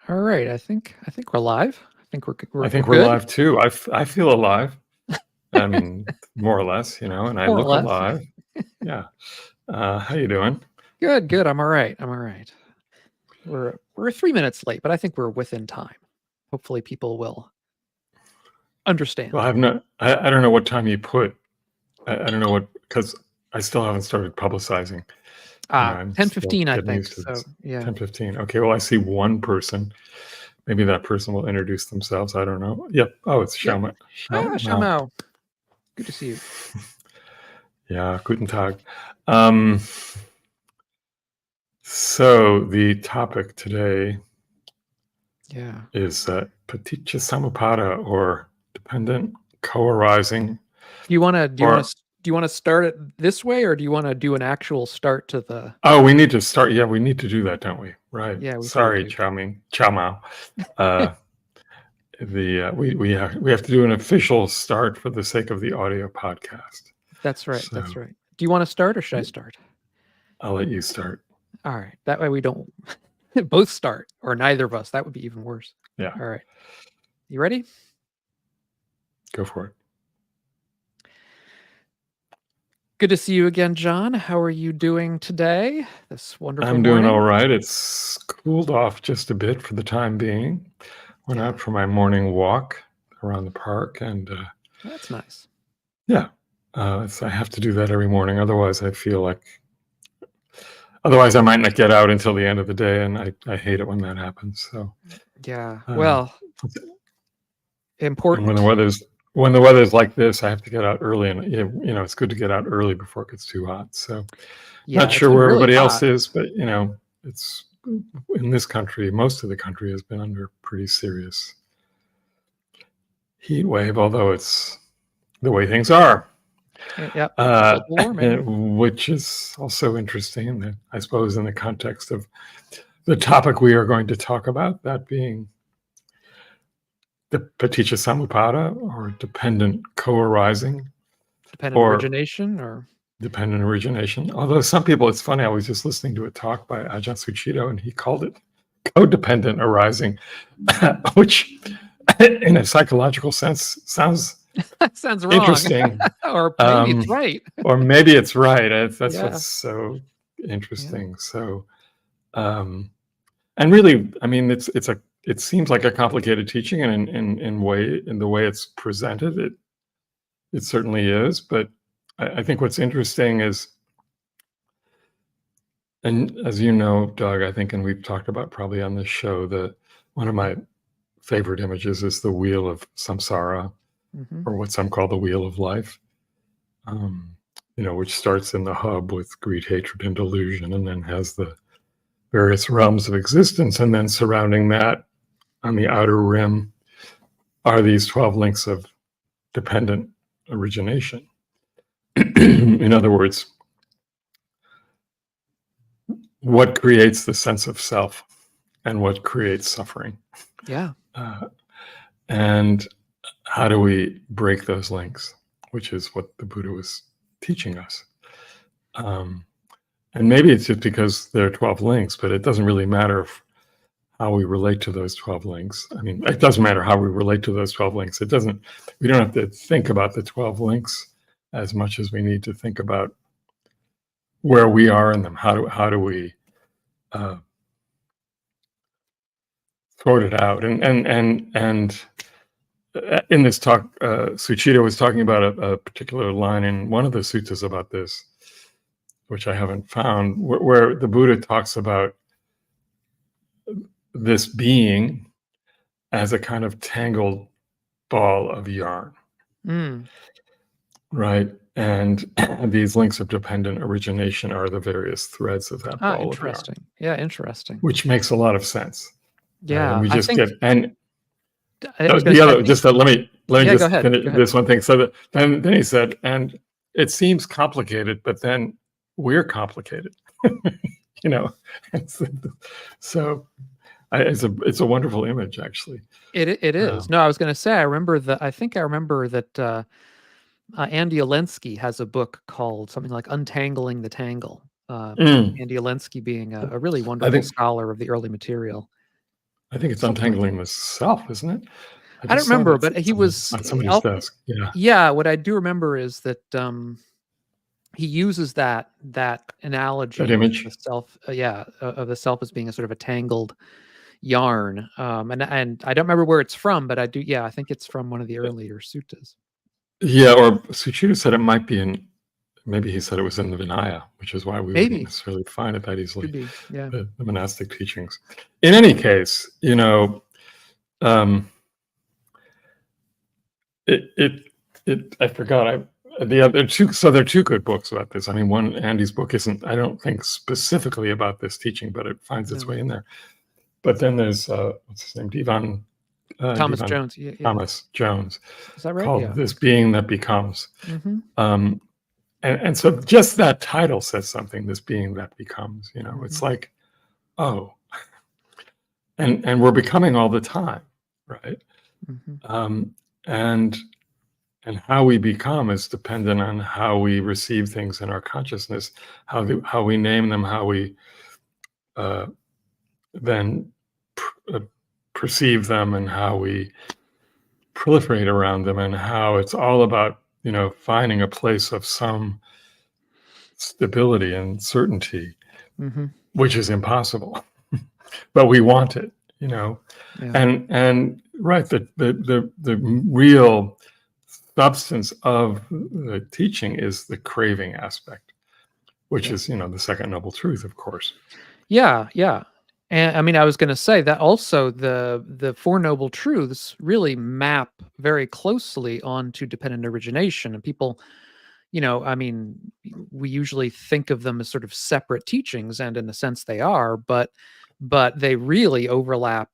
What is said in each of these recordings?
All right, I think we're live. I think we're we're live too. I feel alive. I mean, more or less, and I More or look less. alive. Yeah. How you doing? Good. I'm all right. We're 3 minutes late, but I think we're within time. Hopefully, people will understand. Well, I don't know what time you put. I don't know what, because I still haven't started publicizing. 10:15, I think. So yeah, 10:15. Okay. Well, I see one person. Maybe that person will introduce themselves. I don't know. Yep. Oh, it's Xiaomao. Xiaomao. Good to see you. Yeah. Guten Tag. So the topic today is paticca-samupadda, or dependent co-arising. Do you want to start it this way, or do you want to do an actual start to the? Oh, we need to start. Yeah, we need to do that, don't we? Right. Yeah. Sorry, Xiaomao. We have to do an official start for the sake of the audio podcast. That's right. That's right. Do you want to start, or should I start? I'll let you start. All right. That way we don't both start, or neither of us. That would be even worse. Yeah. All right. You ready? Go for it. Good to see you again, John. How are you doing today? This wonderful I'm morning? doing all right. It's cooled off just a bit for the time being. Went out for my morning walk around the park, and that's nice. Yeah. I have to do that every morning. Otherwise, I might not get out until the end of the day, and I hate it when that happens. So yeah, well, important. When the weather's like this, I have to get out early, and it's good to get out early before it gets too hot. So not sure where everybody else is, but it's in this country. Most of the country has been under pretty serious heat wave, although it's the way things are. Which is also interesting, I suppose, in the context of the topic we are going to talk about, that being the paticca-samupadda, or dependent co-arising. Dependent origination. Although some people, it's funny, I was just listening to a talk by Ajahn Suchito, and he called it codependent arising, which in a psychological sense sounds wrong. Interesting. Or maybe it's right. Or maybe it's right. That's what's so interesting. Yeah. So, and really, I mean, it seems like a complicated teaching, and in the way it's presented, it certainly is. But I think what's interesting is, and as you know, Doug, I think, and we've talked about probably on this show, that one of my favorite images is the wheel of samsara. Mm-hmm. Or what some call the wheel of life, which starts in the hub with greed, hatred, and delusion, and then has the various realms of existence. And then surrounding that, on the outer rim, are these 12 links of dependent origination. In other words, what creates the sense of self and what creates suffering? Yeah. And how do we break those links, which is what the Buddha was teaching us. And maybe it's just because there are 12 links, but it doesn't really matter how we relate to those 12 links. I mean, it doesn't matter how we relate to those 12 links. We don't have to think about the 12 links as much as we need to think about where we are in them. How do we sort it out? And in this talk, Suchito was talking about a particular line in one of the suttas about this, which I haven't found, where the Buddha talks about this being as a kind of tangled ball of yarn. Right? And these links of dependent origination are the various threads of that ball of yarn. Yeah, interesting. Which makes a lot of sense. Yeah. And we just let me just finish this one thing. So then he said, and it seems complicated, but then we're complicated. So it's a wonderful image, actually. It is. No, I was going to say, I think I remember that Andy Alensky has a book called something like Untangling the Tangle. Mm. Andy Alensky being a really I wonderful think scholar of the early material. I think it's Something like Untangling that. the Self, isn't it? I I don't just saw remember, that but he was on somebody's I'll, desk. Yeah. yeah. What I do remember is that he uses that That analogy of the image. self, of the self as being a sort of a tangled yarn. And I don't remember where it's from, but I do. Yeah, I think it's from one of the earlier suttas. Yeah, or Suchita said it might be in, maybe he said it was in the Vinaya, which is why we wouldn't Maybe necessarily find it that easily, could be. Yeah. the monastic teachings. In any case, um, I forgot. There are two good books about this. I mean, one, Andy's book isn't, I don't think, specifically about this teaching, but it finds its No. way in there. But then there's what's his name, Thomas Dhivan Jones. Yeah. Thomas Jones, Is that right? called Yeah. "This Being That Becomes." Mm-hmm. And so just that title says something. This being that becomes. Mm-hmm. It's like, oh, and we're becoming all the time, right? Mm-hmm. And how we become is dependent on how we receive things in our consciousness, how we name them, how we then perceive them, and how we proliferate around them, and how it's all about finding a place of some stability and certainty, Mm-hmm. which is impossible, but we want it. Yeah. And right, the real substance of the teaching is the craving aspect, which is the second noble truth, of course. Yeah. Yeah. And I mean, I was going to say that also the Four Noble Truths really map very closely onto dependent origination, and people, I mean, we usually think of them as sort of separate teachings, and in a sense they are, but they really overlap.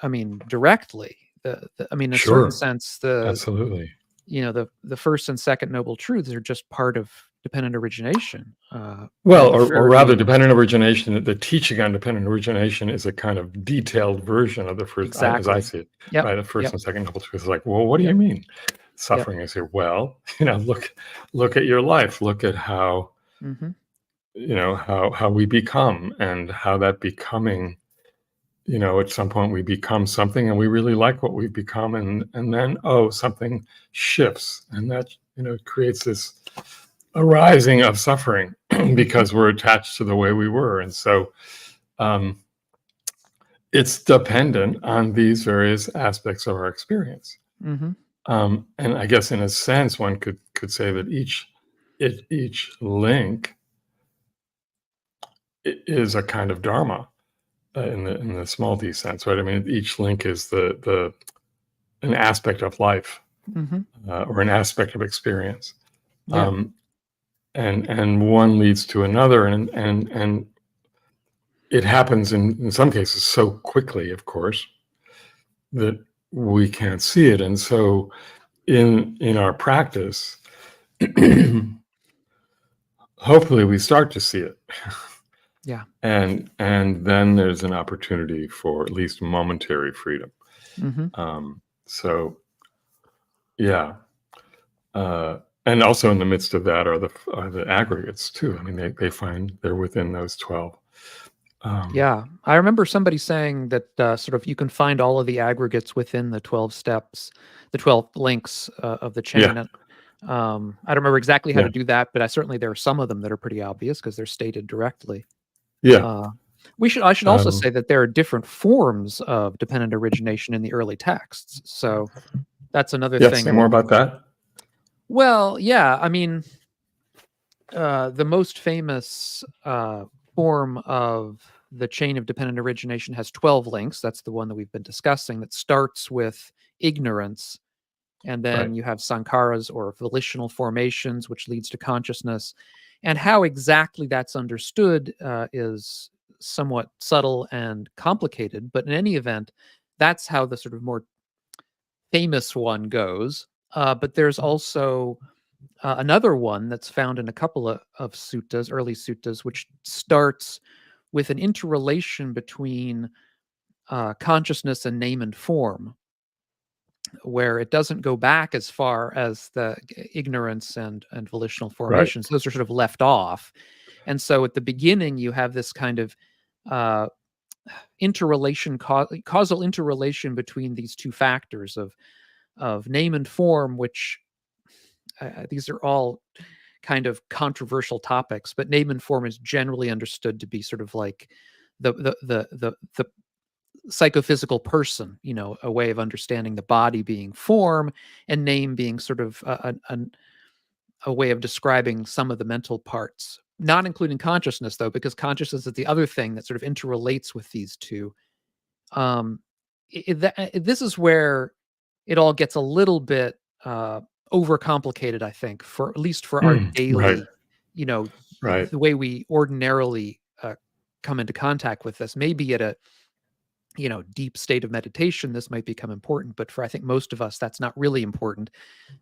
I mean, directly. I mean, in a certain Sure, sense, absolutely. the first and second noble truths are just part of dependent origination. Well, The or rather, very dependent origination, the teaching on dependent origination is a kind of detailed version of the first, as I exactly. see it, Yep. right? The first Yep. and second noble truth is like, well, what do you Yep. mean? Yep. Suffering is here. Well, look at your life. Look at how, Mm-hmm. how we become, and how that becoming, at some point we become something and we really like what we've become. And then, something shifts, and that, creates this arising of suffering because we're attached to the way we were. And so it's dependent on these various aspects of our experience. Mm-hmm. And I guess in a sense, one could say that each link is a kind of dharma, in the small d sense, right? I mean, each link is an aspect of life, Mm-hmm. or an aspect of experience. Yeah. And one leads to another, and it happens in some cases so quickly, of course, that we can't see it. And so in our practice, hopefully we start to see it. Yeah. And then there's an opportunity for at least momentary freedom. Mm-hmm. So yeah. And also in the midst of that are the aggregates too. I mean, they find they're within those 12. Yeah, I remember somebody saying that sort of you can find all of the aggregates within the 12 steps, the 12 links of the chain. Yeah. And, I don't remember exactly how Yeah. to do that, but certainly there are some of them that are pretty obvious because they're stated directly. Yeah. Uh, I should also say that there are different forms of dependent origination in the early texts. So that's another Yeah. thing Say that, more about that. well, yeah, I mean, the most famous form of the chain of dependent origination has 12 links. That's the one that we've been discussing, that starts with ignorance. And then Right. you have sankharas, or volitional formations, which leads to consciousness. And how exactly that's understood is somewhat subtle and complicated. But in any event, that's how the sort of more famous one goes. But there's also another one that's found in a couple of suttas, early suttas, which starts with an interrelation between consciousness and name and form. where it doesn't go back as far as the ignorance and volitional Right. formations. Those are sort of left off. And so at the beginning, you have this kind of uh, causal interrelation between these two factors of name and form, which these are all kind of controversial topics, but name and form is generally understood to be sort of like the psychophysical person, a way of understanding the body being form and name being sort of a way of describing some of the mental parts, not including consciousness, though, because consciousness is the other thing that sort of interrelates with these two. This is where it all gets a little bit overcomplicated, I think, for at least for our Right. daily, Right. the way we ordinarily come into contact with this. Maybe at a deep state of meditation, this might become important, but for I think most of us, that's not really important.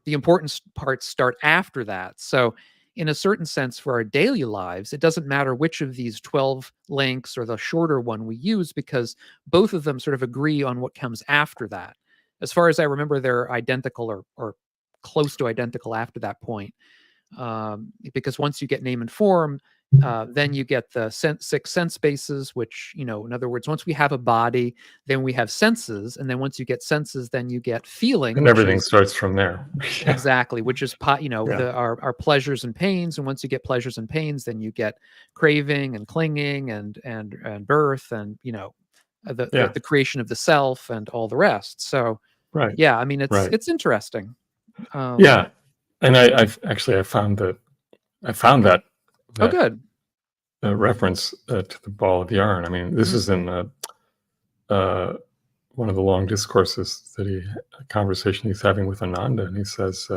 The important parts start after that. So in a certain sense, for our daily lives, it doesn't matter which of these 12 links or the shorter one we use, because both of them sort of agree on what comes after that. As far as I remember, they're identical or close to identical after that point. Because once you get name and form, then you get the six sense bases, which, in other words, once we have a body, then we have senses. And then once you get senses, then you get feeling, And which everything is starts from there. exactly, which is, Yeah. our pleasures and pains. And once you get pleasures and pains, then you get craving and clinging and birth and, the creation of the self and all the rest. So, Right. yeah, I mean, Right. it's interesting. Yeah. And I found that Oh, good. reference to the ball of yarn. I mean, this is in one of the long discourses a conversation he's having with Ananda, and he says,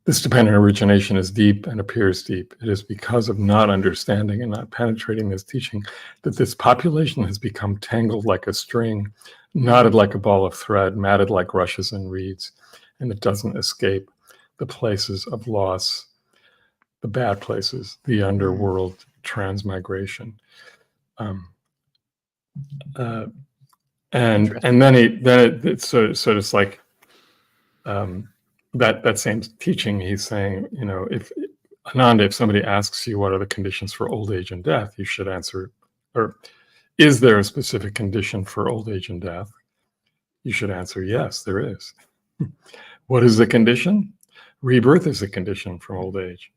this dependent origination is deep and appears deep. It is because of not understanding and not penetrating this teaching that this population has become tangled like a string, knotted like a ball of thread, matted like rushes and reeds, and it doesn't escape the places of loss, the bad places, the underworld, transmigration. And then it's like that same teaching. He's saying, if Ananda, if somebody asks you what are the conditions for old age and death, you should answer, or is there a specific condition for old age and death? You should answer, yes, there is. What is the condition? Rebirth is a condition from old age.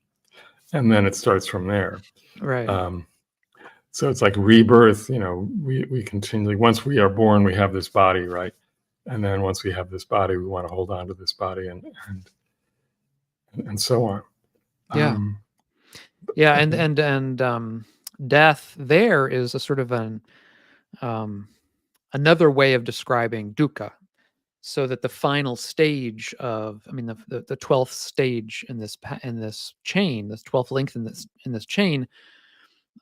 And then it starts from there. Right. So it's like rebirth, we continually, once we are born, we have this body, right? And then once we have this body, we want to hold on to this body and so on. Yeah. And death there is a sort of another way of describing dukkha. So that the final stage of, the 12th stage in this chain, this 12th link in this chain,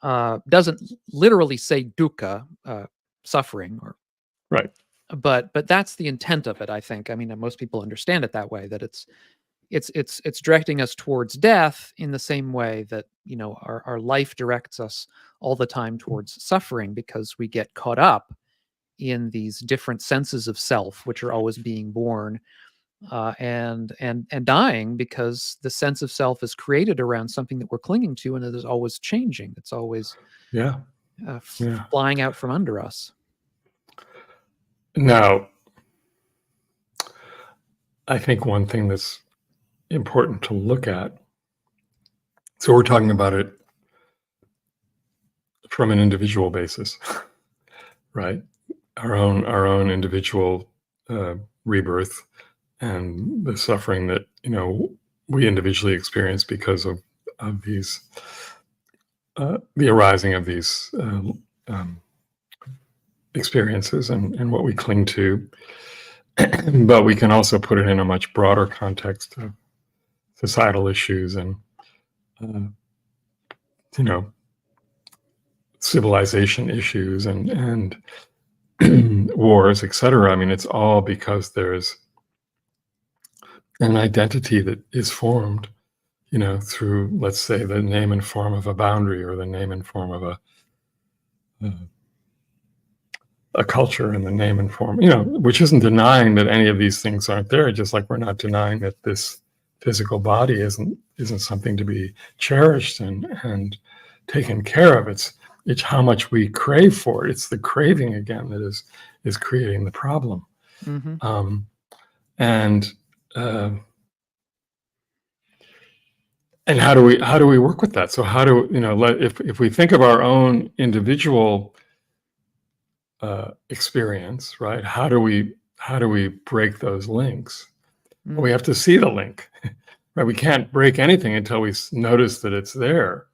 doesn't literally say dukkha, suffering, or right. But that's the intent of it, I think. Most people understand it that way, that it's directing us towards death in the same way that our life directs us all the time towards suffering, because we get caught up in these different senses of self, which are always being born and dying, because the sense of self is created around something that we're clinging to, and it is always changing. It's always flying out from under us. Now, I think one thing that's important to look at, so we're talking about it from an individual basis, right? Our own individual rebirth and the suffering that we individually experience because of these the arising of these experiences and what we cling to. But we can also put it in a much broader context of societal issues and civilization issues and wars, etc. It's all because there's an identity that is formed, through, let's say, the name and form of a boundary, or the name and form of a culture in the name and form, which isn't denying that any of these things aren't there, just like we're not denying that this physical body isn't something to be cherished and taken care of. It's how much we crave for it. It's the craving again that is creating the problem. Mm-hmm. And how do we work with that? So how do if we think of our own individual experience, right? How do we break those links? Mm-hmm. Well, we have to see the link, right? We can't break anything until we notice that it's there.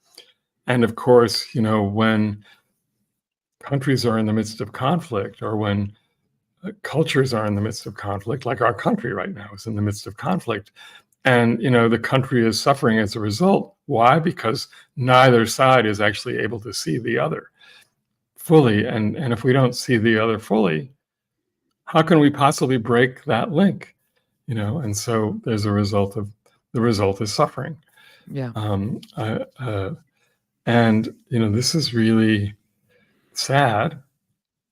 And of course, when countries are in the midst of conflict, or when cultures are in the midst of conflict, like our country right now is in the midst of conflict, and the country is suffering as a result. Why? Because neither side is actually able to see the other fully. And if we don't see the other fully, how can we possibly break that link? And so there's the result is suffering. Yeah. And this is really sad.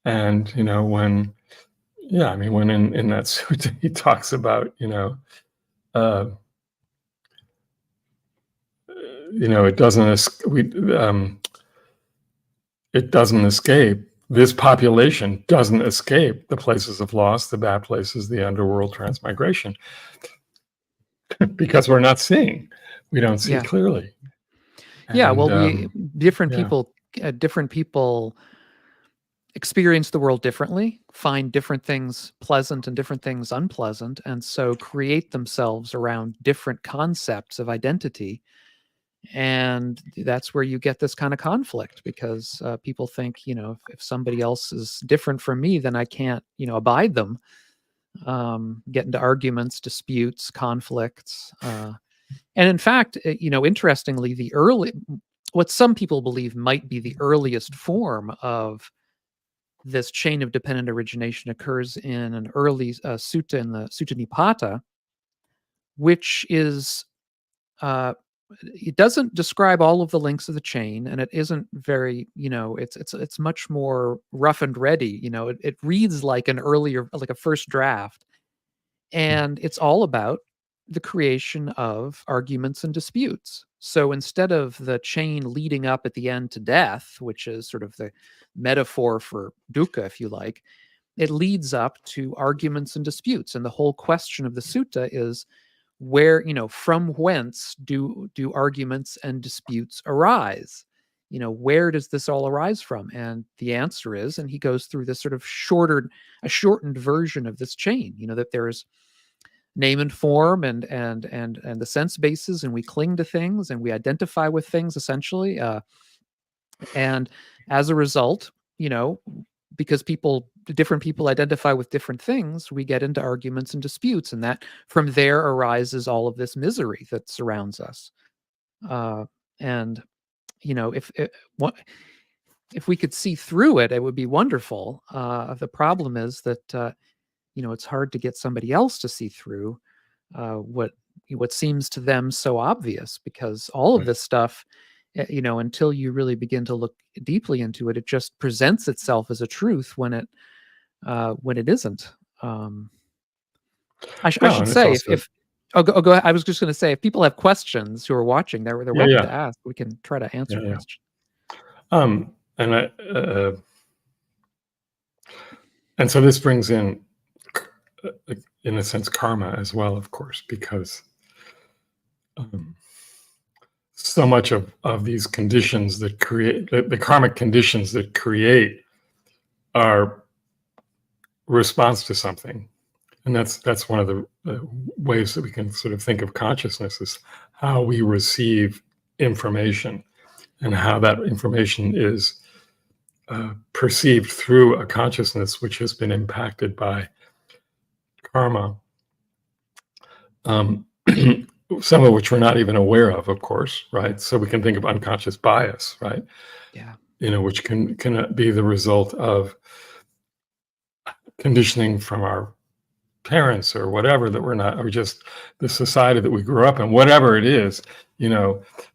And when in that sutta he talks about it doesn't escape. This population doesn't escape the places of loss, the bad places, the underworld, transmigration, because we're not seeing. We don't see clearly. Yeah. Well, different people experience the world differently, find different things pleasant and different things unpleasant, and so create themselves around different concepts of identity. And that's where you get this kind of conflict, because people think, if somebody else is different from me, then I can't, abide them. Get into arguments, disputes, conflicts. And in fact, interestingly, what some people believe might be the earliest form of this chain of dependent origination occurs in an early sutta, in the Sutta Nipata, which is, it doesn't describe all of the links of the chain, and it isn't very, it's much more rough and ready. It reads like like a first draft, and it's all about the creation of arguments and disputes. So instead of the chain leading up at the end to death, which is sort of the metaphor for dukkha, if you like, it leads up to arguments and disputes. And the whole question of the sutta is, where, from whence do arguments and disputes arise? Where does this all arise from? And the answer is, and he goes through this sort of a shortened version of this chain, that there's name and form and the sense bases, and we cling to things and we identify with things, essentially. And as a result, because different people identify with different things, we get into arguments and disputes, and that from there arises all of this misery that surrounds us. And if we could see through it, it would be wonderful. The problem is that it's hard to get somebody else to see through what seems to them so obvious, because all of this stuff, until you really begin to look deeply into it, it just presents itself as a truth when it isn't. I should say, also, go ahead. I was just going to say, if people have questions who are watching, they're welcome to ask. We can try to answer questions. And so this brings in a sense, karma as well, of course, because so much of these conditions that create the karmic conditions that create our response to something. And that's one of the ways that we can sort of think of consciousness, is how we receive information and how that information is perceived through a consciousness which has been impacted by karma, some of which we're not even aware of course, right? So we can think of unconscious bias, right? Yeah. Which can be the result of conditioning from our parents or whatever, that we're not, or just the society that we grew up in, whatever it is,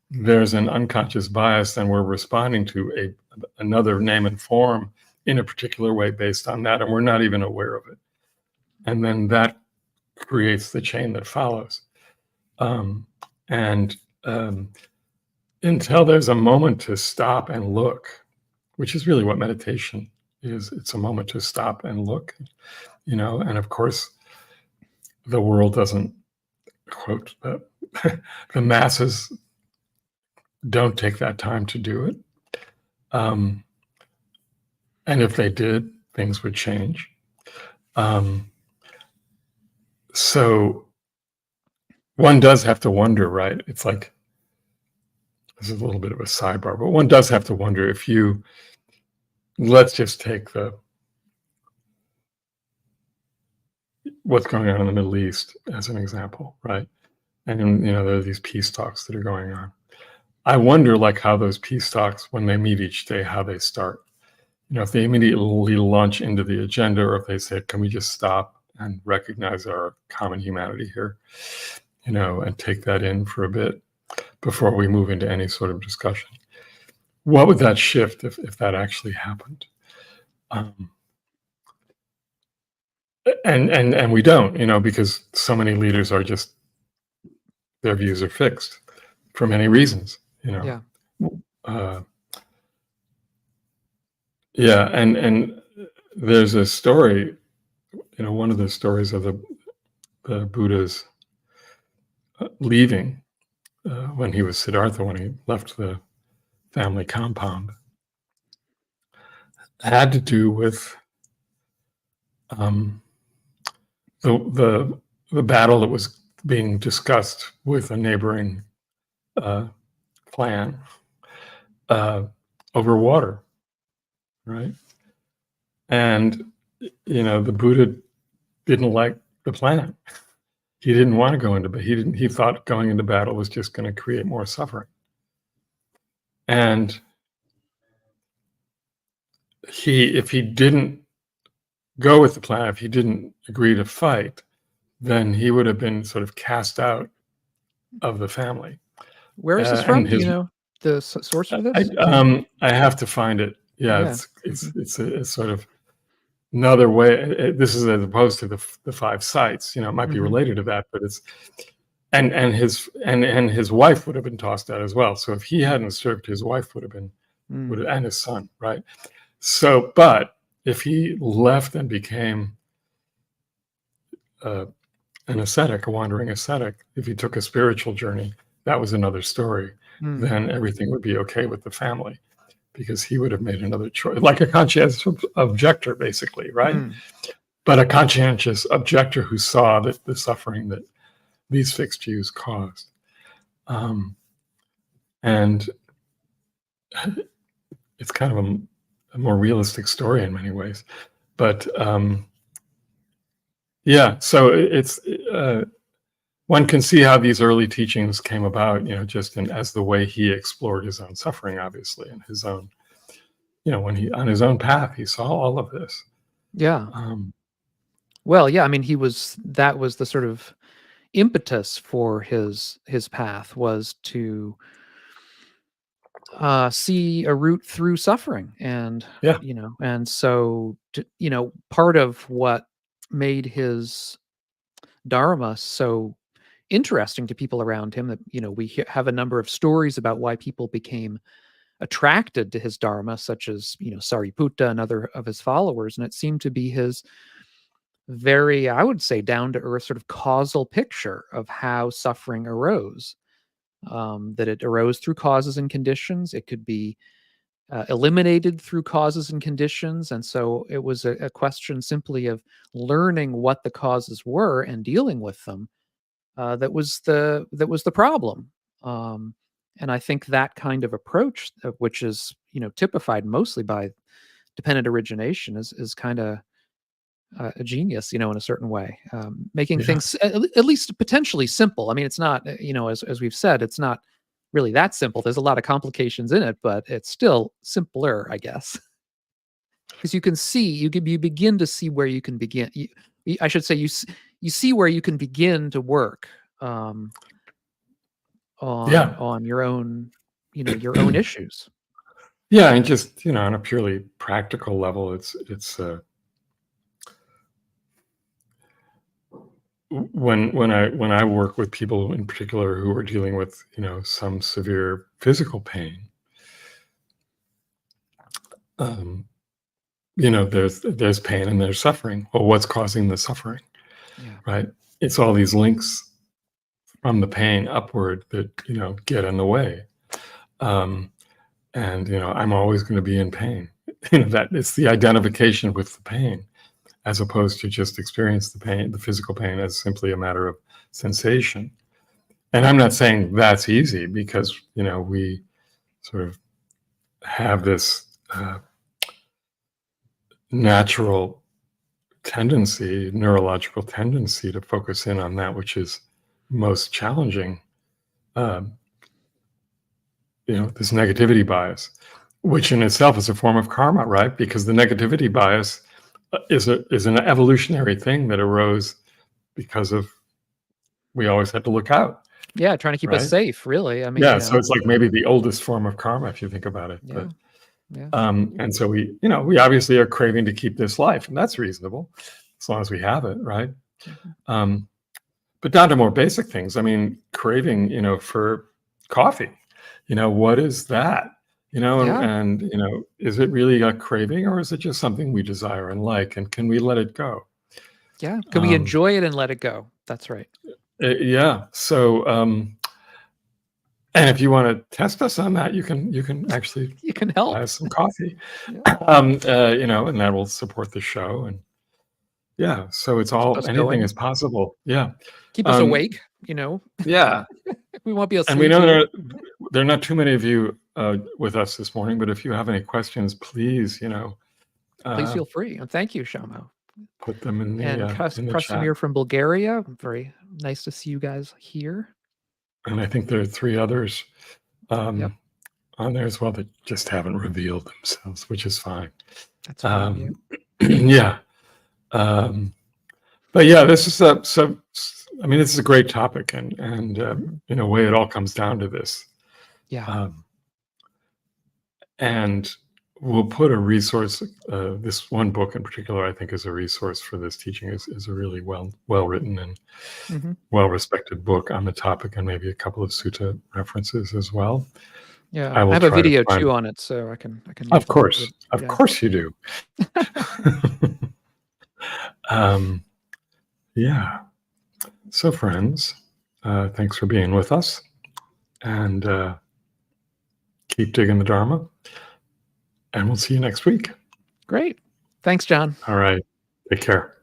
there's an unconscious bias, and we're responding to another name and form in a particular way based on that, and we're not even aware of it. And then that creates the chain that follows. And until there's a moment to stop and look, which is really what meditation is. It's a moment to stop and look, and of course, the world doesn't, quote, the masses don't take that time to do it. And if they did, things would change. So one does have to wonder, right? It's like, this is a little bit of a sidebar, but one does have to wonder if let's just take what's going on in the Middle East as an example, right? And, there are these peace talks that are going on. I wonder, like, how those peace talks, when they meet each day, how they start. If they immediately launch into the agenda, or if they say, can we just stop and recognize our common humanity here, and take that in for a bit before we move into any sort of discussion. What would that shift if that actually happened? And we don't, because so many leaders are just, their views are fixed for many reasons, Yeah. Yeah, and there's a story, one of the stories of the Buddha's leaving when he was Siddhartha, when he left the family compound, had to do with the battle that was being discussed with a neighboring clan over water, right? And the Buddha didn't like the plan. He didn't want to go into, but he thought going into battle was just going to create more suffering. And if he didn't go with the plan, if he didn't agree to fight, then he would have been sort of cast out of the family. Where is this from? Do you know the source of this? I have to find it. Yeah. It's a sort of another way. This is as opposed to the 5 sites. It might be related to that, but it's and his wife would have been tossed out as well. So if he hadn't served, his wife would have been and his son, right? So, but if he left and became an ascetic, a wandering ascetic, if he took a spiritual journey, that was another story. Then everything would be okay with the family, because he would have made another choice, like a conscientious objector, basically, right? But a conscientious objector who saw that the suffering that these fixed views caused. And it's kind of a more realistic story in many ways. But yeah, so it's one can see how these early teachings came about, just as the way he explored his own suffering, obviously, and his own, when he on his own path, he saw all of this. Yeah. Well, yeah, I mean, that was the sort of impetus for his path, was to see a route through suffering. And, and so, part of what made his Dharma so interesting to people around him, that, we have a number of stories about why people became attracted to his Dharma, such as, Sariputta and other of his followers. And it seemed to be his very, I would say, down to earth sort of causal picture of how suffering arose. That it arose through causes and conditions. It could be eliminated through causes and conditions. And so it was a question simply of learning what the causes were and dealing with them. That was the problem. And I think that kind of approach, which is, typified mostly by dependent origination, is kind of a genius, in a certain way, making things at least potentially simple. I mean, it's not, as we've said, it's not really that simple. There's a lot of complications in it, but it's still simpler, I guess, because you begin to see where you can begin. I should say, you see where you can begin to work on your own, your own issues. Yeah, and just, on a purely practical level, it's when I work with people in particular who are dealing with, some severe physical pain, um, there's pain and there's suffering. Well, what's causing the suffering, Yeah. right? It's all these links from the pain upward that, get in the way. Um, and, I'm always going to be in pain. That it's the identification with the pain, as opposed to just experience the pain, the physical pain, as simply a matter of sensation. And I'm not saying that's easy, because, we sort of have this natural tendency, neurological tendency, to focus in on that which is most challenging. Um, this negativity bias, which in itself is a form of karma, right? Because the negativity bias is an evolutionary thing that arose because of, we always had to look out, Yeah, trying to keep us right? safe, really. I mean, Yeah, so it's like maybe the oldest form of karma, if you think about it. yeah, yeah, And so we obviously are craving to keep this life, and that's reasonable as long as we have it, right? mhm. Um, but down to more basic things. I mean, craving, for coffee. What is that? Yeah, And is it really a craving, or is it just something we desire and like, and can we let it go? yeah. Can we Um, enjoy it and let it go? That's right. yeah. So, and if you want to test us on that, you can actually You can buy help. us some coffee, Yeah. and that will support the show. And yeah, so it's Keep all, us anything going. is possible. Yeah. Keep us Um, awake. yeah. We won't be And we asleep know either. there are not too many of you with us this morning, but if you have any questions, please, Please uh, feel free. And thank you, Shamo. put them in And the chat. Krasimir from Bulgaria. Very nice to see you guys here. And I think there are 3 others Yep. on there as well that just haven't revealed themselves, which is fine. That's fine. Yeah. Yeah. But yeah, this is this is a great topic, and Mhm. in a way, it all comes down to this. Yeah. Um, and we'll put a resource. This one book in particular, I think, is a resource for this teaching. is a really well written and Mhm. well respected book on the topic, and maybe a couple of sutta references as well. Yeah. I I will have a try to video find. too on it, so I can leave the Of yeah. course, you do. um, yeah. So, friends, thanks for being with us, and keep digging the Dharma. And we'll see you next week. Great. Thanks, John. All right. Take care.